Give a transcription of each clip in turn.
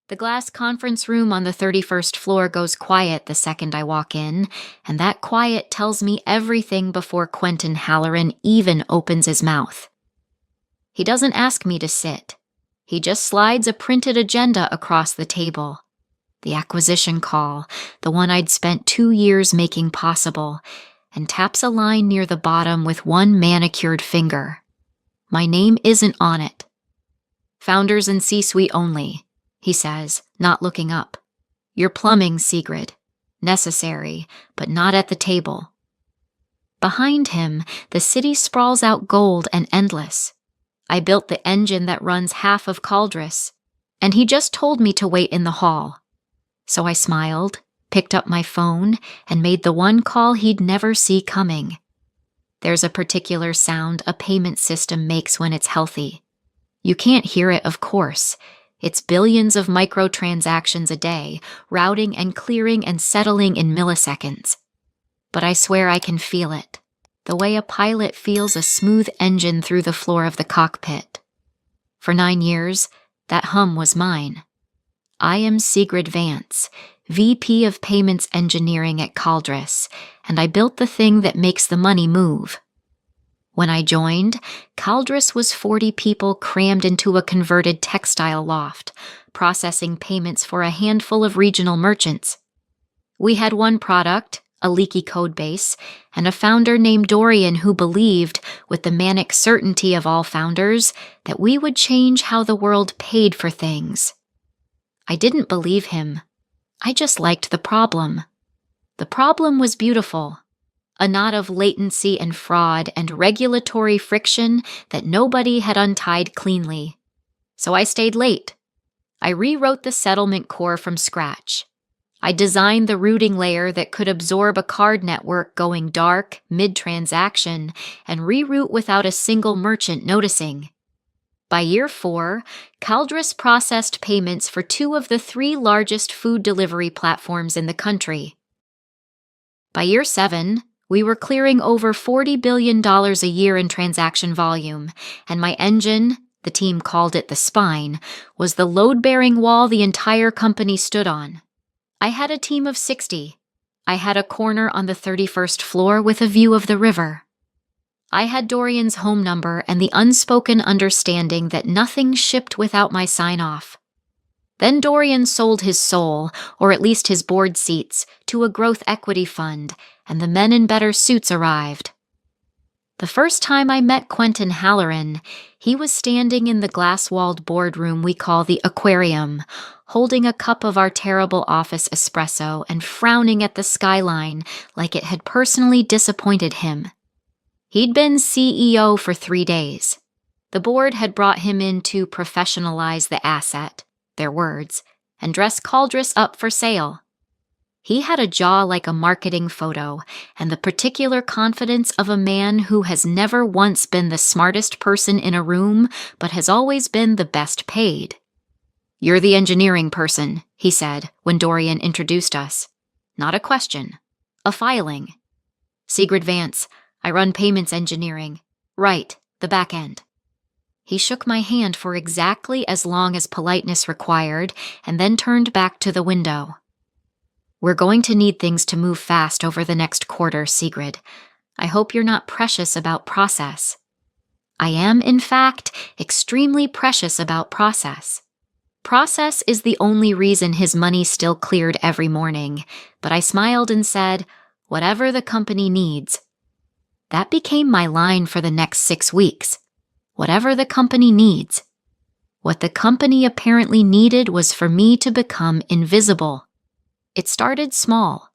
The glass conference room on the 31st floor goes quiet the second I walk in, and that quiet tells me everything before Quentin Halloran even opens his mouth. He doesn't ask me to sit. He just slides a printed agenda across the table. The acquisition call, the one I'd spent 2 years making possible, and taps a line near the bottom with one manicured finger. My name isn't on it. Founders and C-suite only, he says, not looking up. Your plumbing, Sigrid. Necessary, but not at the table. Behind him, the city sprawls out gold and endless. I built the engine that runs half of Caldress, and he just told me to wait in the hall. So I smiled, picked up my phone, and made the one call he'd never see coming. There's a particular sound a payment system makes when it's healthy. You can't hear it, of course. It's billions of microtransactions a day, routing and clearing and settling in milliseconds. But I swear I can feel it, the way a pilot feels a smooth engine through the floor of the cockpit. For 9 years, that hum was mine. I am Sigrid Vance, VP of Payments Engineering at Caldress, and I built the thing that makes the money move. When I joined, Caldress was 40 people crammed into a converted textile loft, processing payments for a handful of regional merchants. We had one product, a leaky code base, and a founder named Dorian who believed, with the manic certainty of all founders, that we would change how the world paid for things. I didn't believe him. I just liked the problem. The problem was beautiful. A knot of latency and fraud and regulatory friction that nobody had untied cleanly. So I stayed late. I rewrote the settlement core from scratch. I designed the routing layer that could absorb a card network going dark mid-transaction and reroute without a single merchant noticing. By year 4, Caldress processed payments for 2 of the 3 largest food delivery platforms in the country. By year 7, we were clearing over $40 billion a year in transaction volume, and my engine, the team called it the spine, was the load-bearing wall the entire company stood on. I had a team of 60. I had a corner on the 31st floor with a view of the river. I had Dorian's home number and the unspoken understanding that nothing shipped without my sign-off. Then Dorian sold his soul, or at least his board seats, to a growth equity fund, and the men in better suits arrived. The first time I met Quentin Halloran, he was standing in the glass-walled boardroom we call the aquarium, holding a cup of our terrible office espresso and frowning at the skyline like it had personally disappointed him. He'd been CEO for 3 days. The board had brought him in to professionalize the asset, their words, and dress Caldress up for sale. He had a jaw like a marketing photo, and the particular confidence of a man who has never once been the smartest person in a room, but has always been the best paid. "You're the engineering person," he said when Dorian introduced us. "Not a question. A filing. Sigrid Vance, I run payments engineering. Right, the back end." He shook my hand for exactly as long as politeness required, and then turned back to the window. "We're going to need things to move fast over the next quarter, Sigrid. I hope you're not precious about process." I am, in fact, extremely precious about process. Process is the only reason his money still cleared every morning, but I smiled and said, "Whatever the company needs." That became my line for the next 6 weeks. Whatever the company needs. What the company apparently needed was for me to become invisible. It started small.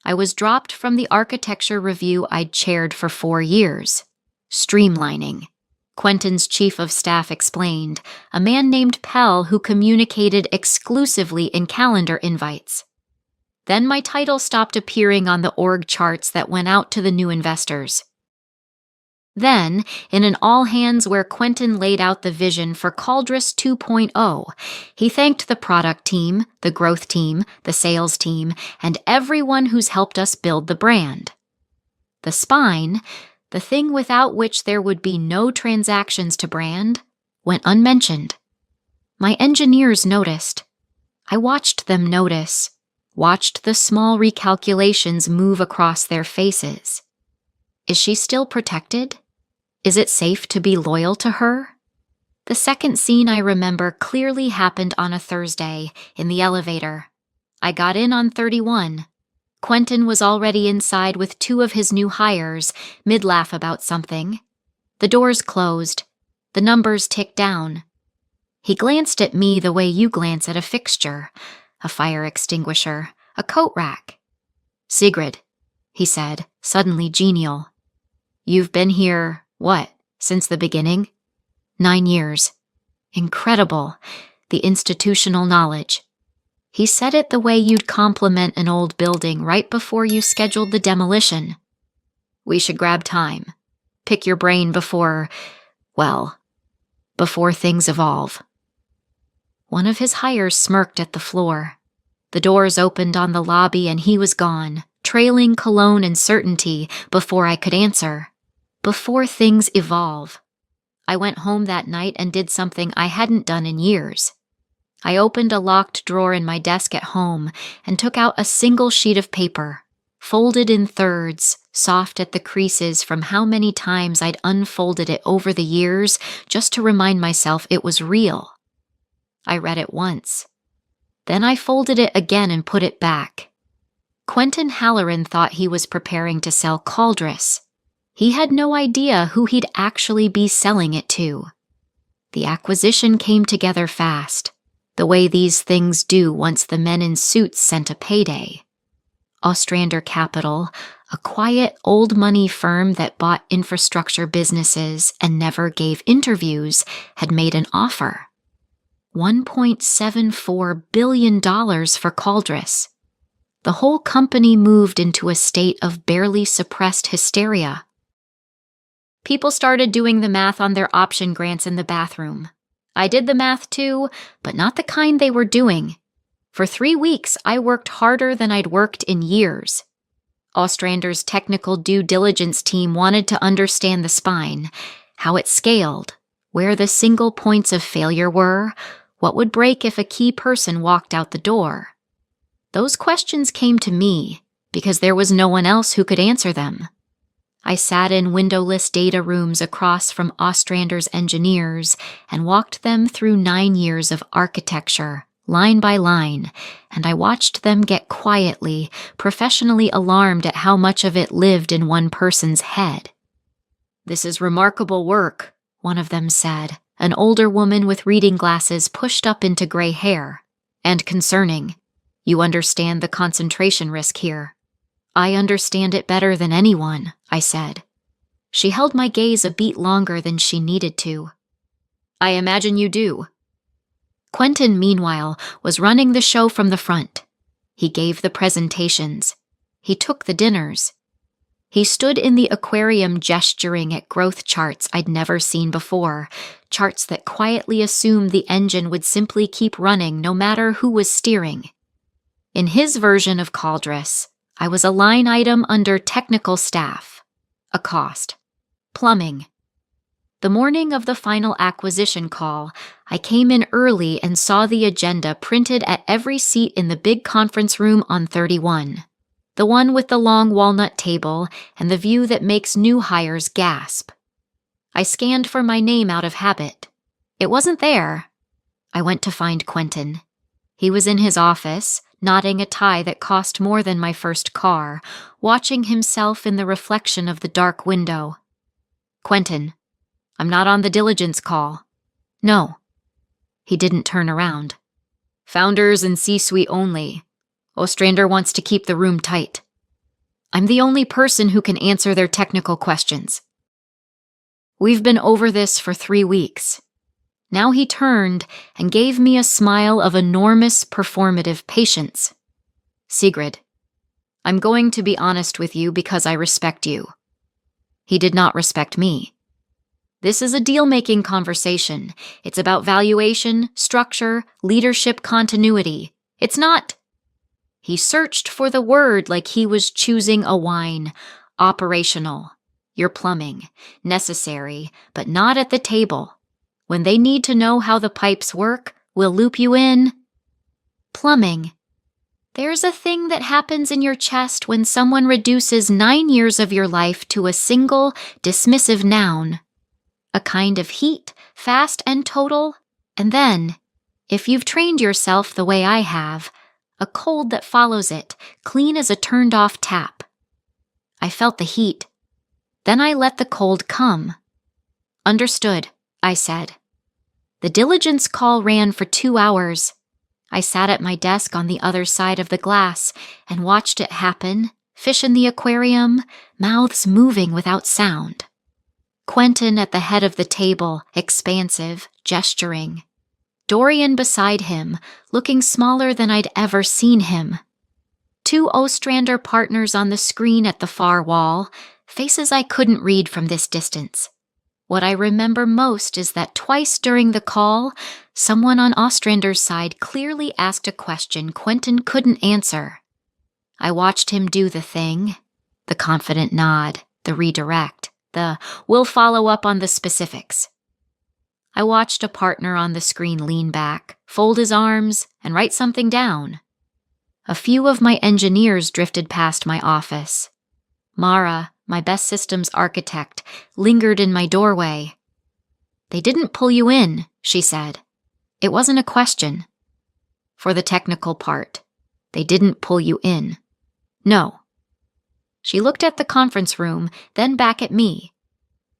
I was dropped from the architecture review I'd chaired for 4 years. Streamlining. Quentin's chief of staff explained, a man named Pell who communicated exclusively in calendar invites. Then my title stopped appearing on the org charts that went out to the new investors. Then, in an all-hands where Quentin laid out the vision for Caldress 2.0, he thanked the product team, the growth team, the sales team, and everyone who's helped us build the brand. The spine, the thing without which there would be no transactions to brand, went unmentioned. My engineers noticed. I watched them notice, watched the small recalculations move across their faces. Is she still protected? Is it safe to be loyal to her? The second scene I remember clearly happened on a Thursday, in the elevator. I got in on 31. Quentin was already inside with two of his new hires, mid-laugh about something. The doors closed. The numbers ticked down. He glanced at me the way you glance at a fixture, a fire extinguisher, a coat rack. "Sigrid," he said, suddenly genial. "You've been here, what, since the beginning?" 9 years. Incredible, the institutional knowledge. He said it the way you'd compliment an old building right before you scheduled the demolition. "We should grab time. Pick your brain before things evolve." One of his hires smirked at the floor. The doors opened on the lobby and he was gone, trailing cologne and certainty before I could answer. Before things evolve. I went home that night and did something I hadn't done in years. I opened a locked drawer in my desk at home and took out a single sheet of paper, folded in thirds, soft at the creases from how many times I'd unfolded it over the years just to remind myself it was real. I read it once. Then I folded it again and put it back. Quentin Halloran thought he was preparing to sell Caldress. He had no idea who he'd actually be selling it to. The acquisition came together fast, the way these things do once the men in suits sent a payday. Ostrander Capital, a quiet old money firm that bought infrastructure businesses and never gave interviews, had made an offer. $1.74 billion for Caldress. The whole company moved into a state of barely suppressed hysteria. People started doing the math on their option grants in the bathroom. I did the math too, but not the kind they were doing. For 3 weeks, I worked harder than I'd worked in years. Ostrander's technical due diligence team wanted to understand the spine, how it scaled, where the single points of failure were, what would break if a key person walked out the door. Those questions came to me because there was no one else who could answer them. I sat in windowless data rooms across from Ostrander's engineers and walked them through 9 years of architecture, line by line, and I watched them get quietly, professionally alarmed at how much of it lived in one person's head. "This is remarkable work," one of them said, an older woman with reading glasses pushed up into gray hair. "And concerning. You understand the concentration risk here." "I understand it better than anyone," I said. She held my gaze a beat longer than she needed to. "I imagine you do." Quentin, meanwhile, was running the show from the front. He gave the presentations. He took the dinners. He stood in the aquarium gesturing at growth charts I'd never seen before, charts that quietly assumed the engine would simply keep running no matter who was steering. In his version of Caldress, I was a line item under technical staff, a cost, plumbing. The morning of the final acquisition call, I came in early and saw the agenda printed at every seat in the big conference room on 31, the one with the long walnut table and the view that makes new hires gasp. I scanned for my name out of habit. It wasn't there. I went to find Quentin. He was in his office, knotting a tie that cost more than my first car, watching himself in the reflection of the dark window. "Quentin, I'm not on the diligence call." "No." He didn't turn around. "Founders and C-suite only. Ostrander wants to keep the room tight. I'm the only person who can answer their technical questions." "We've been over this for 3 weeks. Now he turned and gave me a smile of enormous performative patience. "Sigrid, I'm going to be honest with you because I respect you." He did not respect me. "This is a deal-making conversation. It's about valuation, structure, leadership continuity. It's not—" He searched for the word like he was choosing a wine. "Operational. Your plumbing. Necessary, but not at the table. When they need to know how the pipes work, we'll loop you in." plumbing. There's a thing that happens in your chest when someone reduces 9 years of your life to a single, dismissive noun. A kind of heat, fast and total, and then, if you've trained yourself the way I have, a cold that follows it, clean as a turned-off tap. I felt the heat. Then I let the cold come. Understood, I said. The diligence call ran for 2 hours. I sat at my desk on the other side of the glass and watched it happen, fish in the aquarium, mouths moving without sound. Quentin at the head of the table, expansive, gesturing. Dorian beside him, looking smaller than I'd ever seen him. 2 Ostrander partners on the screen at the far wall, faces I couldn't read from this distance. What I remember most is that twice during the call, someone on Ostrander's side clearly asked a question Quentin couldn't answer. I watched him do the thing, the confident nod, the redirect, the "we'll follow up on the specifics." I watched a partner on the screen lean back, fold his arms, and write something down. A few of my engineers drifted past my office. Mara, my best systems architect, lingered in my doorway. "They didn't pull you in," she said. It wasn't a question. For the technical part, they didn't pull you in. No. She looked at the conference room, then back at me.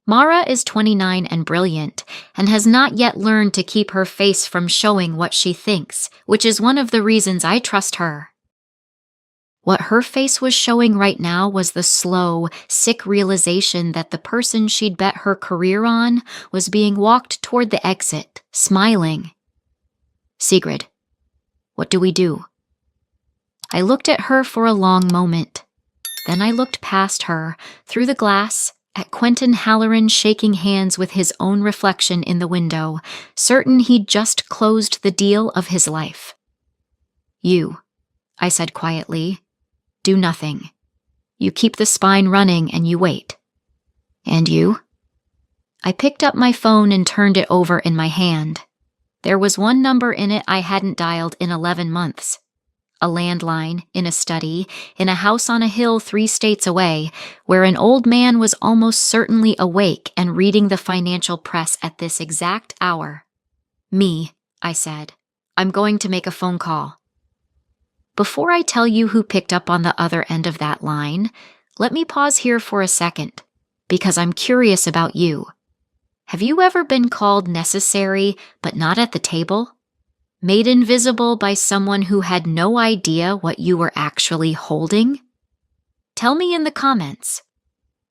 Mara is 29 and brilliant, and has not yet learned to keep her face from showing what she thinks, which is one of the reasons I trust her. What her face was showing right now was the slow, sick realization that the person she'd bet her career on was being walked toward the exit, smiling. "Sigrid, what do we do?" I looked at her for a long moment. Then I looked past her, through the glass, at Quentin Halloran shaking hands with his own reflection in the window, certain he'd just closed the deal of his life. "You," I said quietly, "do nothing. You keep the spine running and you wait. And you?" I picked up my phone and turned it over in my hand. There was one number in it I hadn't dialed in 11 months. A landline, in a study, in a house on a hill 3 states away, where an old man was almost certainly awake and reading the financial press at this exact hour. "Me," I said. "I'm going to make a phone call." Before I tell you who picked up on the other end of that line, let me pause here for a second, because I'm curious about you. Have you ever been called necessary, but not at the table? Made invisible by someone who had no idea what you were actually holding? Tell me in the comments.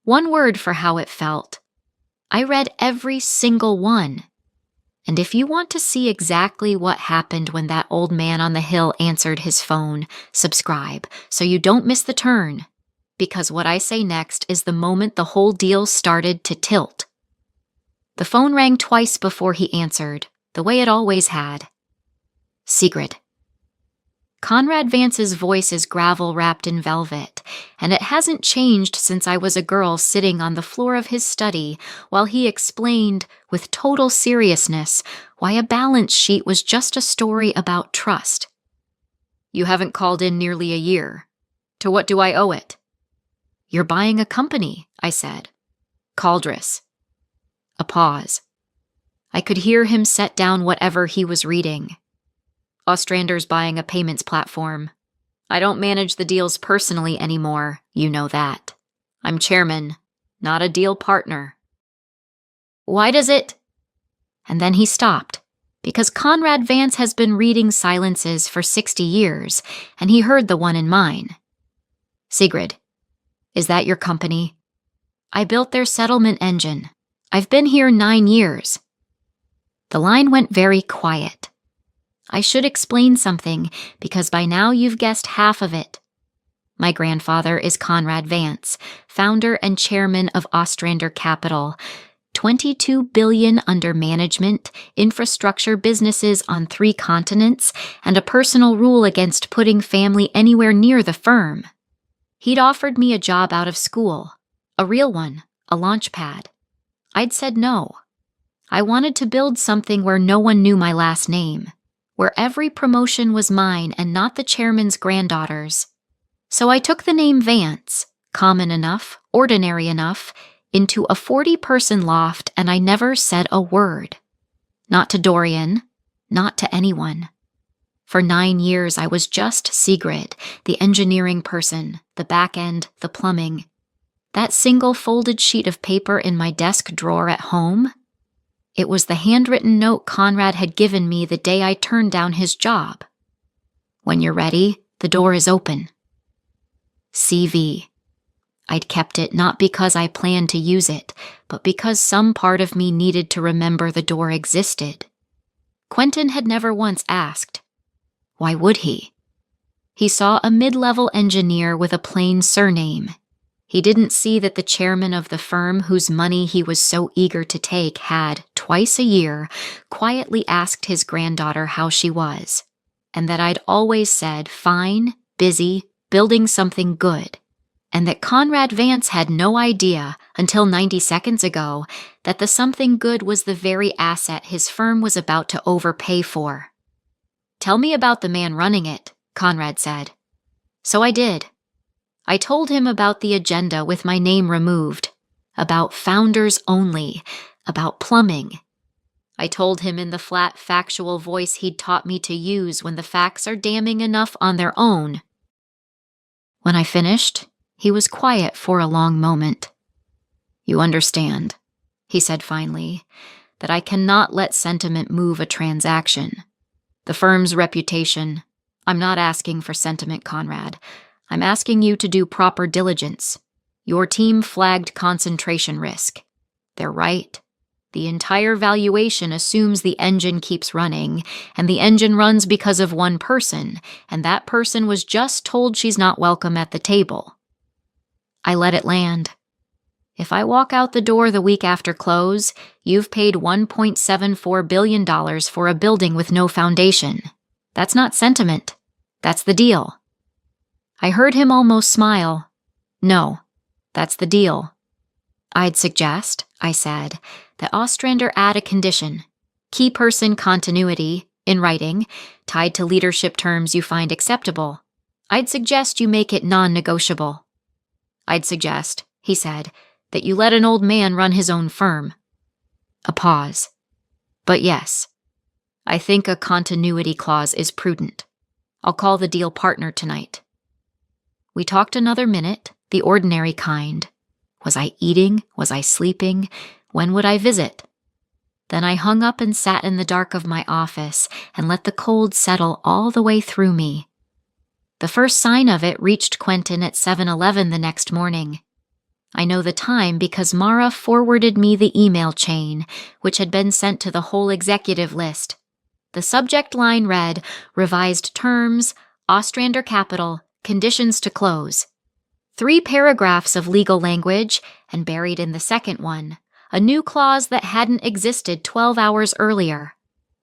One word for how it felt. I read every single one. And if you want to see exactly what happened when that old man on the hill answered his phone, subscribe so you don't miss the turn. Because what I say next is the moment the whole deal started to tilt. The phone rang twice before he answered, the way it always had. "Sigrid." Conrad Vance's voice is gravel wrapped in velvet, and it hasn't changed since I was a girl sitting on the floor of his study while he explained, with total seriousness, why a balance sheet was just a story about trust. "You haven't called in nearly a year. To what do I owe it?" "You're buying a company," I said. "Caldress." A pause. I could hear him set down whatever he was reading. "Ostrander's buying a payments platform. I don't manage the deals personally anymore, you know that. I'm chairman, not a deal partner." "Why does it—" And then he stopped, because Conrad Vance has been reading silences for 60 years, and he heard the one in mine. "Sigrid, is that your company?" "I built their settlement engine. I've been here 9 years." The line went very quiet. I should explain something, because by now you've guessed half of it. My grandfather is Conrad Vance, founder and chairman of Ostrander Capital, 22 billion under management, infrastructure businesses on 3 continents, and a personal rule against putting family anywhere near the firm. He'd offered me a job out of school, a real one, a launch pad. I'd said no. I wanted to build something where no one knew my last name, where every promotion was mine and not the chairman's granddaughter's. So I took the name Vance, common enough, ordinary enough, into a 40-person loft, and I never said a word. Not to Dorian, not to anyone. For 9 years, I was just Sigrid, the engineering person, the back end, the plumbing. That single folded sheet of paper in my desk drawer at home? It was the handwritten note Conrad had given me the day I turned down his job. When you're ready, the door is open. CV. I'd kept it not because I planned to use it, but because some part of me needed to remember the door existed. Quentin had never once asked. Why would he? He saw a mid-level engineer with a plain surname. He didn't see that the chairman of the firm whose money he was so eager to take had, twice a year, quietly asked his granddaughter how she was, and that I'd always said, fine, busy, building something good, and that Conrad Vance had no idea, until 90 seconds ago, that the something good was the very asset his firm was about to overpay for. Tell me about the man running it, Conrad said. So I did. I told him about the agenda with my name removed, about founders only, about plumbing. I told him in the flat, factual voice he'd taught me to use when the facts are damning enough on their own. When I finished, he was quiet for a long moment. You understand, he said finally, that I cannot let sentiment move a transaction. The firm's reputation. I'm not asking for sentiment, Conrad. I'm asking you to do proper diligence. Your team flagged concentration risk. They're right. The entire valuation assumes the engine keeps running, and the engine runs because of one person, and that person was just told she's not welcome at the table. I let it land. If I walk out the door the week after close, you've paid $1.74 billion for a building with no foundation. That's not sentiment. That's the deal. I heard him almost smile. No, that's the deal. I'd suggest, I said, that Ostrander add a condition, key person continuity, in writing, tied to leadership terms you find acceptable. I'd suggest you make it non-negotiable. I'd suggest, he said, that you let an old man run his own firm. A pause. But yes, I think a continuity clause is prudent. I'll call the deal partner tonight. We talked another minute, the ordinary kind. Was I eating? Was I sleeping? When would I visit? Then I hung up and sat in the dark of my office and let the cold settle all the way through me. The first sign of it reached Quentin at 7-Eleven the next morning. I know the time because Mara forwarded me the email chain, which had been sent to the whole executive list. The subject line read, Revised Terms, Ostrander Capital, Conditions to Close. 3 paragraphs of legal language, and buried in the second one, a new clause that hadn't existed 12 hours earlier.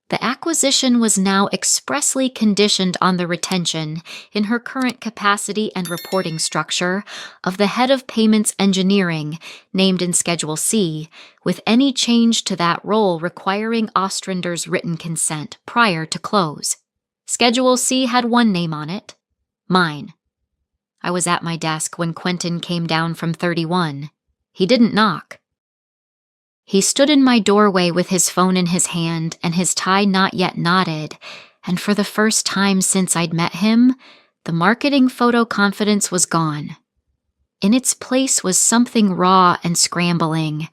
The acquisition was now expressly conditioned on the retention, in her current capacity and reporting structure, of the head of payments engineering, named in Schedule C, with any change to that role requiring Ostrander's written consent prior to close. Schedule C had one name on it, mine. I was at my desk when Quentin came down from 31. He didn't knock. He stood in my doorway with his phone in his hand and his tie not yet knotted, and for the first time since I'd met him, the marketing photo confidence was gone. In its place was something raw and scrambling,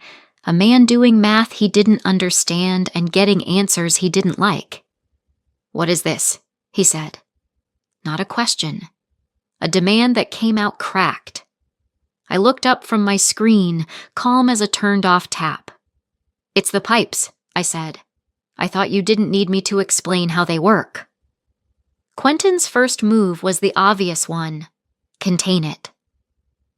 a man doing math he didn't understand and getting answers he didn't like. What is this? He said. Not a question. A demand that came out cracked. I looked up from my screen, calm as a turned-off tap. It's the pipes, I said. I thought you didn't need me to explain how they work. Quentin's first move was the obvious one. Contain it.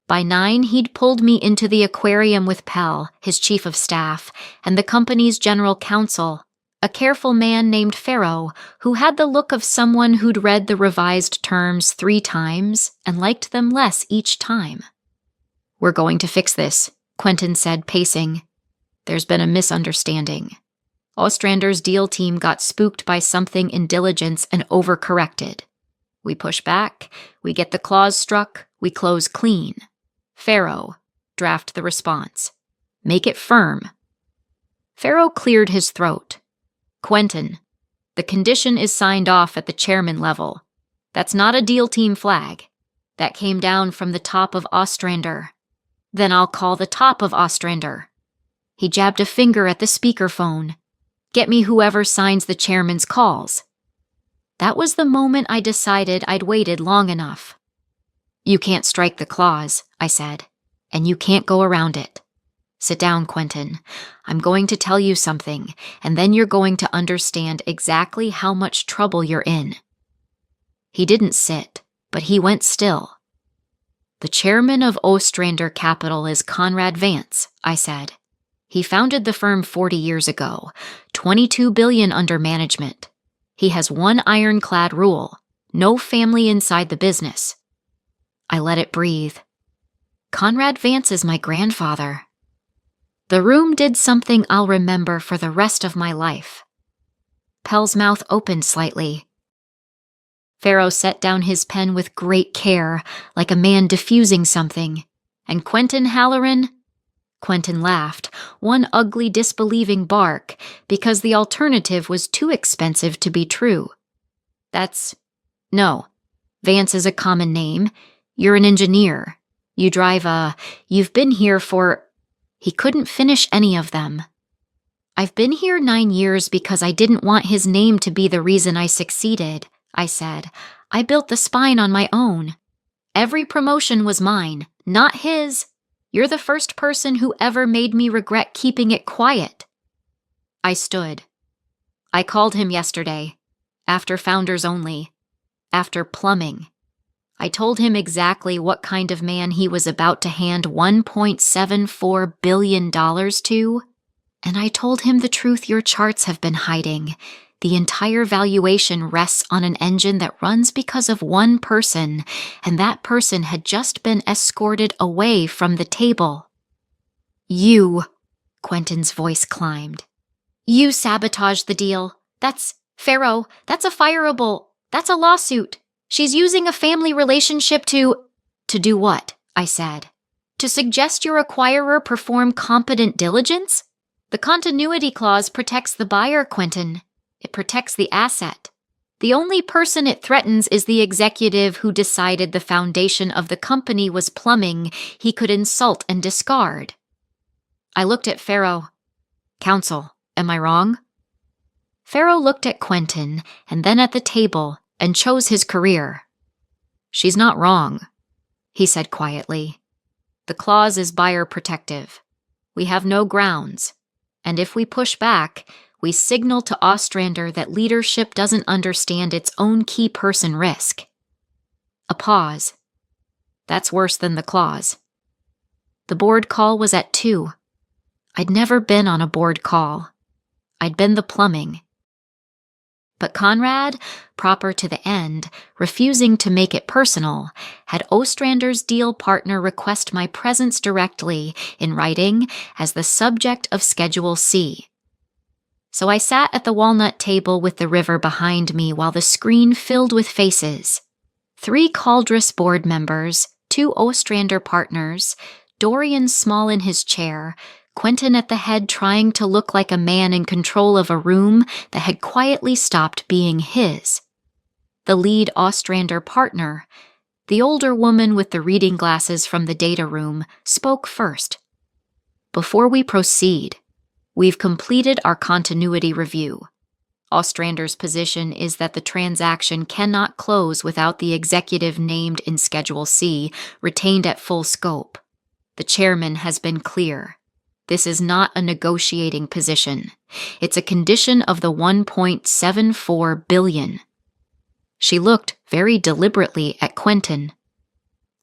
By 9, he'd pulled me into the aquarium with Pell, his chief of staff, and the company's general counsel, a careful man named Farrow, who had the look of someone who'd read the revised terms 3 times and liked them less each time. We're going to fix this, Quentin said, pacing. There's been a misunderstanding. Ostrander's deal team got spooked by something in diligence and overcorrected. We push back, we get the clause struck, we close clean. Pharaoh, draft the response. Make it firm. Pharaoh cleared his throat. Quentin, the condition is signed off at the chairman level. That's not a deal team flag. That came down from the top of Ostrander. Then I'll call the top of Ostrander. He jabbed a finger at the speakerphone. Get me whoever signs the chairman's calls. That was the moment I decided I'd waited long enough. You can't strike the clause, I said, and you can't go around it. Sit down, Quentin. I'm going to tell you something, and then you're going to understand exactly how much trouble you're in. He didn't sit, but he went still. The chairman of Ostrander Capital is Conrad Vance, I said. He founded the firm 40 years ago, $22 billion under management. He has one ironclad rule: no family inside the business. I let it breathe. Conrad Vance is my grandfather. The room did something I'll remember for the rest of my life. Pell's mouth opened slightly. Pharaoh set down his pen with great care, like a man diffusing something. And Quentin Halloran? Quentin laughed, one ugly disbelieving bark, because the alternative was too expensive to be true. No. Vance is a common name. You're an engineer. You drive you've been here for... He couldn't finish any of them. I've been here 9 years because I didn't want his name to be the reason I succeeded, I said. I built the spine on my own. Every promotion was mine, not his. You're the first person who ever made me regret keeping it quiet. I stood. I called him yesterday, after Founders Only, after plumbing. I told him exactly what kind of man he was about to hand $1.74 billion to, and I told him the truth your charts have been hiding. The entire valuation rests on an engine that runs because of one person, and that person had just been escorted away from the table. You, Quentin's voice climbed. You sabotaged the deal. Pharaoh, that's a fireable. That's a lawsuit. She's using a family relationship to do what? I said. To suggest your acquirer perform competent diligence? The continuity clause protects the buyer, Quentin. It protects the asset. The only person it threatens is the executive who decided the foundation of the company was plumbing he could insult and discard. I looked at Pharaoh. Counsel, am I wrong? Pharaoh looked at Quentin and then at the table and chose his career. She's not wrong, he said quietly. The clause is buyer protective. We have no grounds, and if we push back, we signal to Ostrander that leadership doesn't understand its own key person risk. A pause. That's worse than the clause. The board call was at 2. I'd never been on a board call. I'd been the plumbing. But Conrad, proper to the end, refusing to make it personal, had Ostrander's deal partner request my presence directly, in writing, as the subject of Schedule C. So I sat at the walnut table with the river behind me while the screen filled with faces. 3 Caldress board members, 2 Ostrander partners, Dorian small in his chair, Quentin at the head trying to look like a man in control of a room that had quietly stopped being his. The lead Ostrander partner, the older woman with the reading glasses from the data room, spoke first. Before we proceed, we've completed our continuity review. Ostrander's position is that the transaction cannot close without the executive named in Schedule C retained at full scope. The chairman has been clear. This is not a negotiating position. It's a condition of the $1.74 billion. She looked very deliberately at Quentin.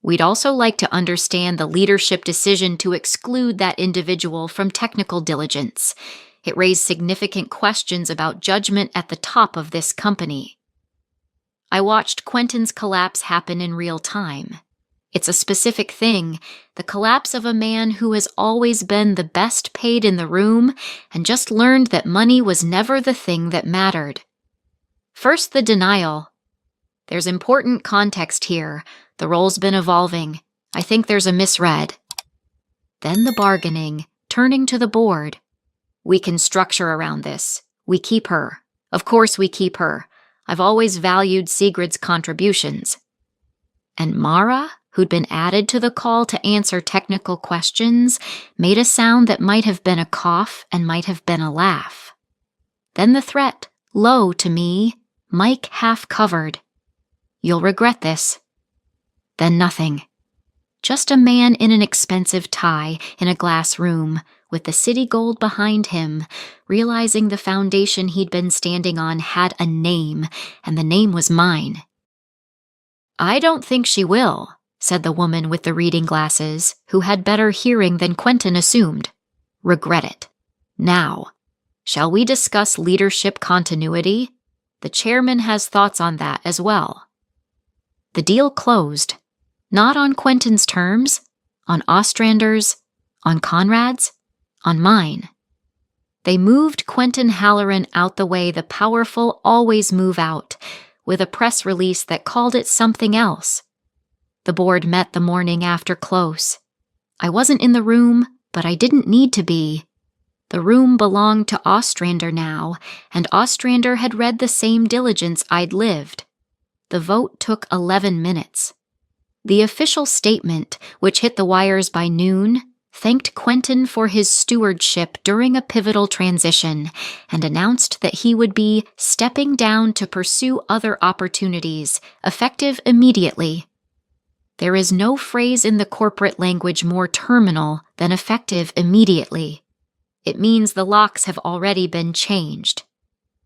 We'd also like to understand the leadership decision to exclude that individual from technical diligence. It raised significant questions about judgment at the top of this company. I watched Quentin's collapse happen in real time. It's a specific thing, the collapse of a man who has always been the best paid in the room and just learned that money was never the thing that mattered. First, the denial. There's important context here. The role's been evolving. I think there's a misread. Then the bargaining, turning to the board. We can structure around this. We keep her. Of course we keep her. I've always valued Sigrid's contributions. And Mara, who'd been added to the call to answer technical questions, made a sound that might have been a cough and might have been a laugh. Then the threat, low to me, mic half covered. You'll regret this. Then nothing. Just a man in an expensive tie in a glass room, with the city gold behind him, realizing the foundation he'd been standing on had a name, and the name was mine. I don't think she will, said the woman with the reading glasses, who had better hearing than Quentin assumed. Regret it. Now, shall we discuss leadership continuity? The chairman has thoughts on that as well. The deal closed. Not on Quentin's terms, on Ostrander's, on Conrad's, on mine. They moved Quentin Halloran out the way the powerful always move out, with a press release that called it something else. The board met the morning after close. I wasn't in the room, but I didn't need to be. The room belonged to Ostrander now, and Ostrander had read the same diligence I'd lived. The vote took 11 minutes. The official statement, which hit the wires by noon, thanked Quentin for his stewardship during a pivotal transition and announced that he would be stepping down to pursue other opportunities, effective immediately. There is no phrase in the corporate language more terminal than effective immediately. It means the locks have already been changed.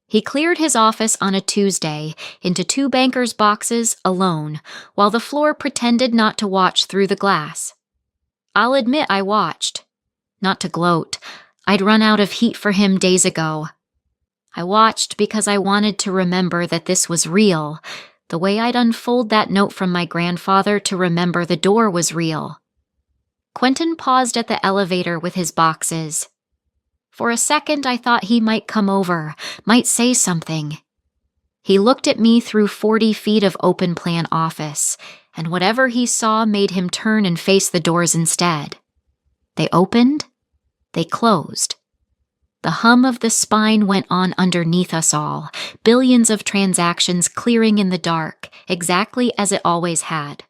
He cleared his office on a Tuesday into 2 bankers' boxes alone, while the floor pretended not to watch through the glass. I'll admit I watched. Not to gloat. I'd run out of heat for him days ago. I watched because I wanted to remember that this was real, the way I'd unfold that note from my grandfather to remember the door was real. Quentin paused at the elevator with his boxes. For a second, I thought he might come over, might say something. He looked at me through 40 feet of open-plan office, and whatever he saw made him turn and face the doors instead. They opened, they closed. The hum of the spine went on underneath us all, billions of transactions clearing in the dark, exactly as it always had.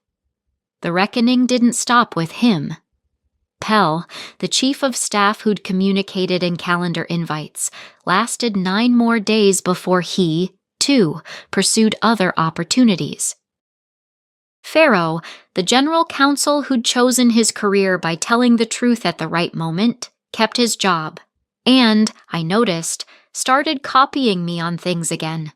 The reckoning didn't stop with him. Pell, the chief of staff who'd communicated in calendar invites, lasted 9 more days before he, too, pursued other opportunities. Farrow, the general counsel who'd chosen his career by telling the truth at the right moment, kept his job, and, I noticed, started copying me on things again.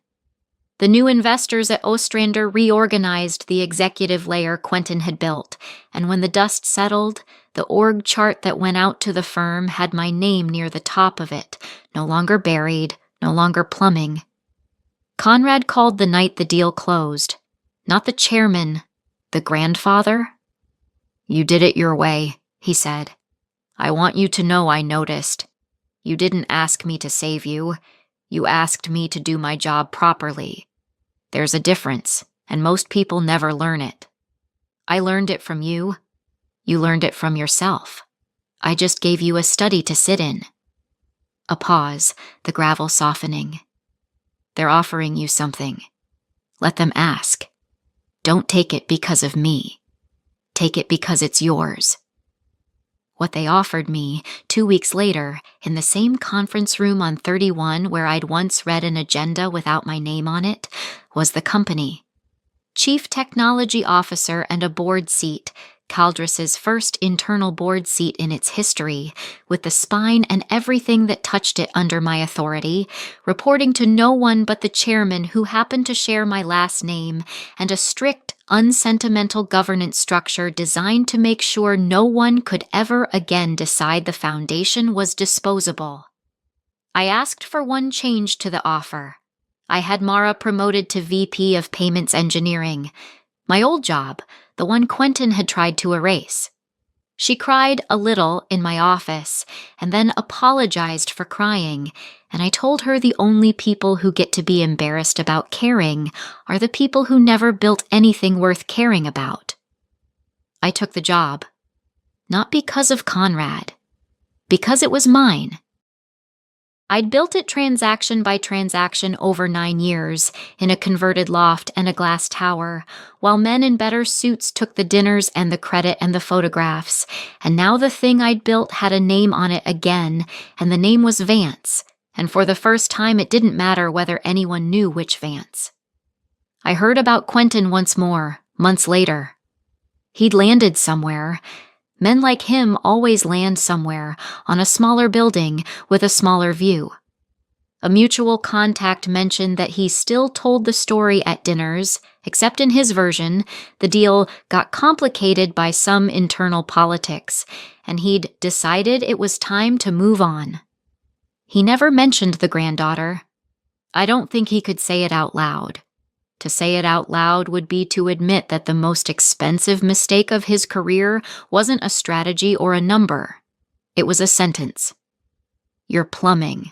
The new investors at Ostrander reorganized the executive layer Quentin had built, and when the dust settled, the org chart that went out to the firm had my name near the top of it, no longer buried, no longer plumbing. Conrad called the night the deal closed. Not the chairman, the grandfather. You did it your way, he said. I want you to know I noticed. You didn't ask me to save you. You asked me to do my job properly. There's a difference, and most people never learn it. I learned it from you. You learned it from yourself. I just gave you a study to sit in. A pause, the gravel softening. They're offering you something. Let them ask. Don't take it because of me. Take it because it's yours. What they offered me, 2 weeks later, in the same conference room on 31 where I'd once read an agenda without my name on it, was the company. Chief Technology Officer and a board seat, Caldress's first internal board seat in its history, with the spine and everything that touched it under my authority, reporting to no one but the chairman who happened to share my last name, and a strict, unsentimental governance structure designed to make sure no one could ever again decide the foundation was disposable. I asked for one change to the offer. I had Mara promoted to VP of Payments Engineering. My old job, the one Quentin had tried to erase. She cried a little in my office and then apologized for crying, and I told her the only people who get to be embarrassed about caring are the people who never built anything worth caring about. I took the job. Not because of Conrad. Because it was mine. I'd built it transaction by transaction over 9 years, in a converted loft and a glass tower, while men in better suits took the dinners and the credit and the photographs, and now the thing I'd built had a name on it again, and the name was Vance, and for the first time it didn't matter whether anyone knew which Vance. I heard about Quentin once more, months later. He'd landed somewhere. Men like him always land somewhere, on a smaller building with a smaller view. A mutual contact mentioned that he still told the story at dinners, except in his version, the deal got complicated by some internal politics, and he'd decided it was time to move on. He never mentioned the granddaughter. I don't think he could say it out loud. To say it out loud would be to admit that the most expensive mistake of his career wasn't a strategy or a number. It was a sentence. "You're plumbing."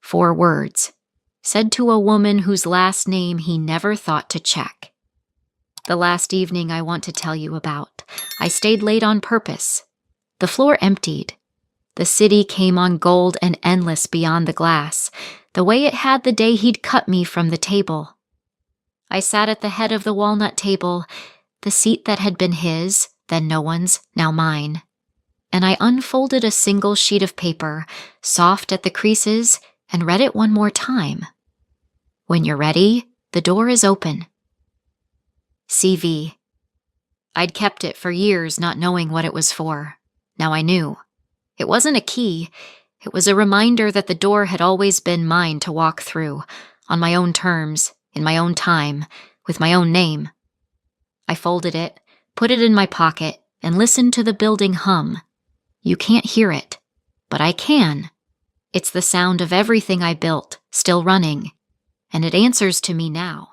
4 words, said to a woman whose last name he never thought to check. The last evening I want to tell you about, I stayed late on purpose. The floor emptied. The city came on gold and endless beyond the glass, the way it had the day he'd cut me from the table. I sat at the head of the walnut table, the seat that had been his, then no one's, now mine. And I unfolded a single sheet of paper, soft at the creases, and read it one more time. "When you're ready, the door is open." CV. I'd kept it for years, not knowing what it was for. Now I knew. It wasn't a key. It was a reminder that the door had always been mine to walk through, on my own terms, in my own time, with my own name. I folded it, put it in my pocket, and listened to the building hum. You can't hear it, but I can. It's the sound of everything I built, still running, and it answers to me now.